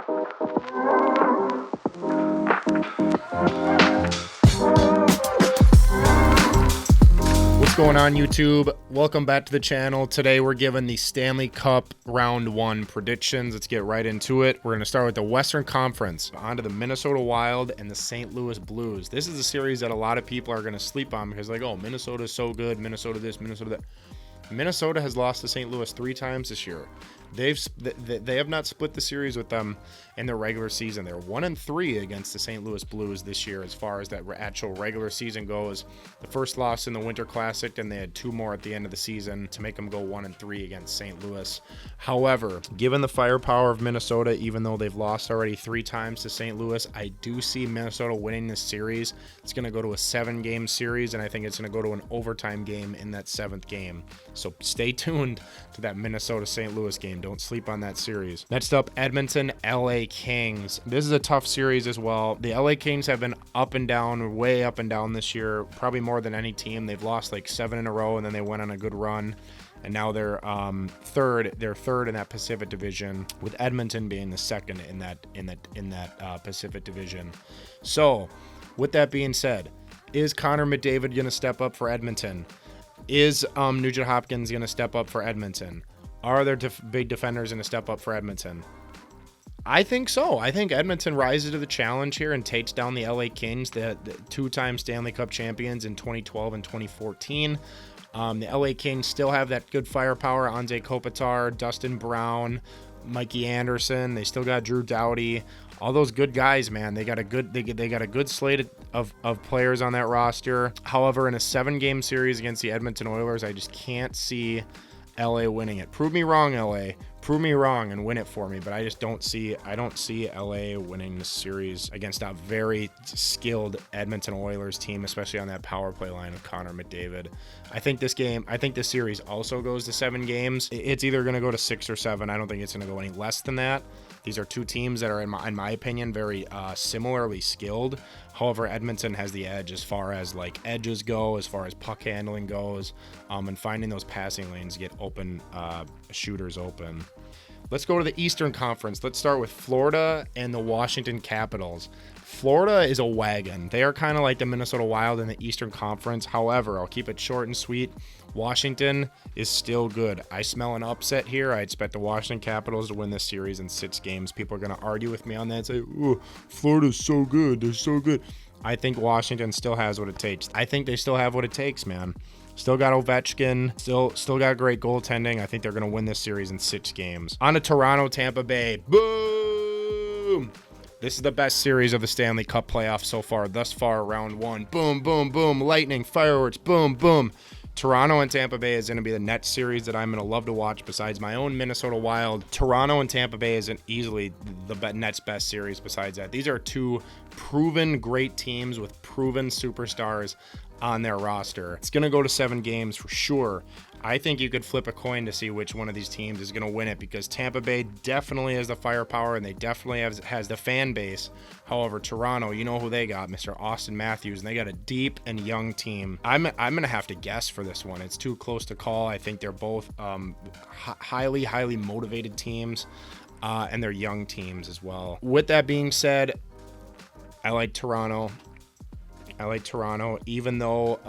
What's going on, YouTube? Welcome back to the channel. Today we're giving the Stanley Cup Round 1 predictions. Let's get right into it. We're going to start with the Western Conference. On to the Minnesota Wild and the St. Louis Blues. This is a series that a lot of people are going to sleep on because like, oh, Minnesota's so good, Minnesota this, Minnesota that. Minnesota has lost to St. Louis 3 times this year. They have not split the series with them in their regular season. They're 1-3 against the St. Louis Blues this year as far as that actual regular season goes. The first loss in the Winter Classic, and they had 2 more at the end of the season to make them go 1-3 against St. Louis. However, given the firepower of Minnesota, even though they've lost already 3 times to St. Louis, I do see Minnesota winning this series. It's going to go to a 7-game series, and I think it's going to go to an overtime game in that 7th game. So stay tuned to that Minnesota-St. Louis game. Don't sleep on that series. Next up, Edmonton La Kings. This is a tough series as well. The LA Kings have been up and down, way up and down this year, probably more than any team. They've lost like 7 in a row, and then they went on a good run. And now they're third. They're third in that Pacific Division, with Edmonton being the second in that Pacific Division. So, with that being said, is Connor McDavid going to step up for Edmonton? Is Nugent Hopkins going to step up for Edmonton? Are there big defenders going to step up for Edmonton? I think so. I think Edmonton rises to the challenge here and takes down the LA Kings, the 2-time Stanley Cup champions in 2012 and 2014. The LA Kings still have that good firepower. Anze Kopitar, Dustin Brown, Mikey Anderson. They still got Drew Doughty. All those good guys, man. They got a good slate of players on that roster. However, in a 7-game series against the Edmonton Oilers, I just can't see LA winning it. Prove me wrong, LA. Prove me wrong and win it for me. But I just don't see LA winning this series against a very skilled Edmonton Oilers team, especially on that power play line of Connor McDavid. I think this series also goes to 7 games. It's either going to go to 6 or 7. I don't think it's going to go any less than that. These are 2 teams that are, in my opinion, very similarly skilled. However, Edmonton has the edge as far as like edges go, as far as puck handling goes, and finding those passing lanes to get open shooters open. Let's go to the Eastern Conference. Let's start with Florida and the Washington Capitals. Florida is a wagon. They are kind of like the Minnesota Wild in the Eastern Conference. However, I'll keep it short and sweet. Washington is still good. I smell an upset here. I expect the Washington Capitals to win this series in 6 games. People are going to argue with me on that and say, "Oh, Florida's so good. They're so good." I think Washington still has what it takes. I think they still have what it takes, man. Still got Ovechkin. Still got great goaltending. I think they're going to win this series in 6 games. On to Toronto, Tampa Bay. Boom! This is the best series of the Stanley Cup playoffs so far. Thus far, round 1. Boom, boom, boom. Lightning, fireworks. Boom, boom. Toronto and Tampa Bay is going to be the next series that I'm going to love to watch besides my own Minnesota Wild. Toronto and Tampa Bay isn't easily the next best series besides that. These are 2 proven great teams with proven superstars on their roster. It's going to go to 7 games for sure. I think you could flip a coin to see which one of these teams is going to win it because Tampa Bay definitely has the firepower and they definitely has the fan base. However, Toronto, you know who they got, Mr. Austin Matthews, and they got a deep and young team. I'm going to have to guess for this one. It's too close to call. I think they're both highly motivated teams and they're young teams as well. With that being said, I like Toronto, even though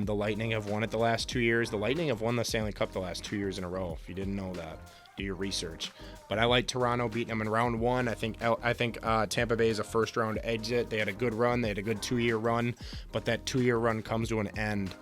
the Lightning have won it the last 2 years. The Lightning have won the Stanley Cup the last 2 years in a row. If you didn't know that, do your research. But I like Toronto beating them in round 1. I think Tampa Bay is a first-round exit. They had a good run. They had a good 2-year run. But that 2-year run comes to an end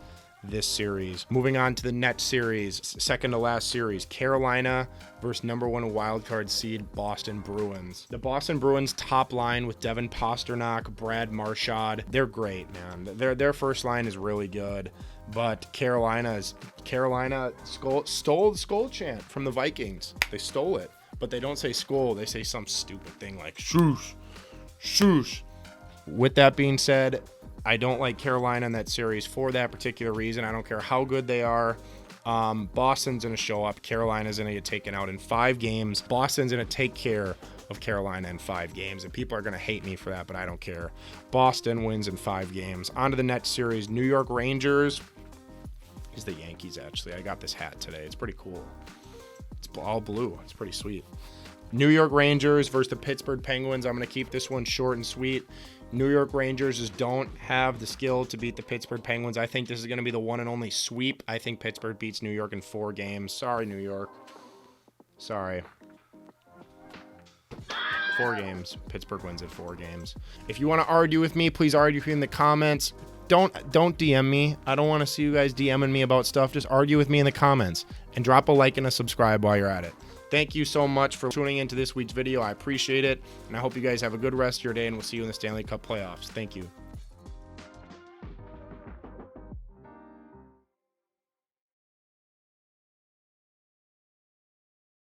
this series. Moving on to the next series, second to last series, Carolina versus number 1 wildcard seed Boston Bruins. The Boston Bruins top line with Devin Pasternak, Brad Marchand, they're great, man. Their first line is really good. But Carolina stole the Skol chant from the Vikings. They stole it, but they don't say Skol. They say some stupid thing like shoosh, shoosh. With that being said, I don't like Carolina in that series for that particular reason. I don't care how good they are. Boston's going to show up. Carolina's going to get taken out in 5 games. Boston's going to take care of Carolina in 5 games, and people are going to hate me for that, but I don't care. Boston wins in 5 games. On to the next series, New York Rangers. It's the Yankees, actually. I got this hat today. It's pretty cool. It's all blue. It's pretty sweet. New York Rangers versus the Pittsburgh Penguins. I'm going to keep this one short and sweet. New York Rangers just don't have the skill to beat the Pittsburgh Penguins. I think this is going to be the one and only sweep. I think Pittsburgh beats New York in 4 games. Sorry, New York. Sorry. 4 games. Pittsburgh wins in 4 games. If you want to argue with me, please argue with me in the comments. Don't DM me. I don't want to see you guys DMing me about stuff. Just argue with me in the comments and drop a like and a subscribe while you're at it. Thank you so much for tuning into this week's video. I appreciate it, and I hope you guys have a good rest of your day, and we'll see you in the Stanley Cup playoffs. Thank you.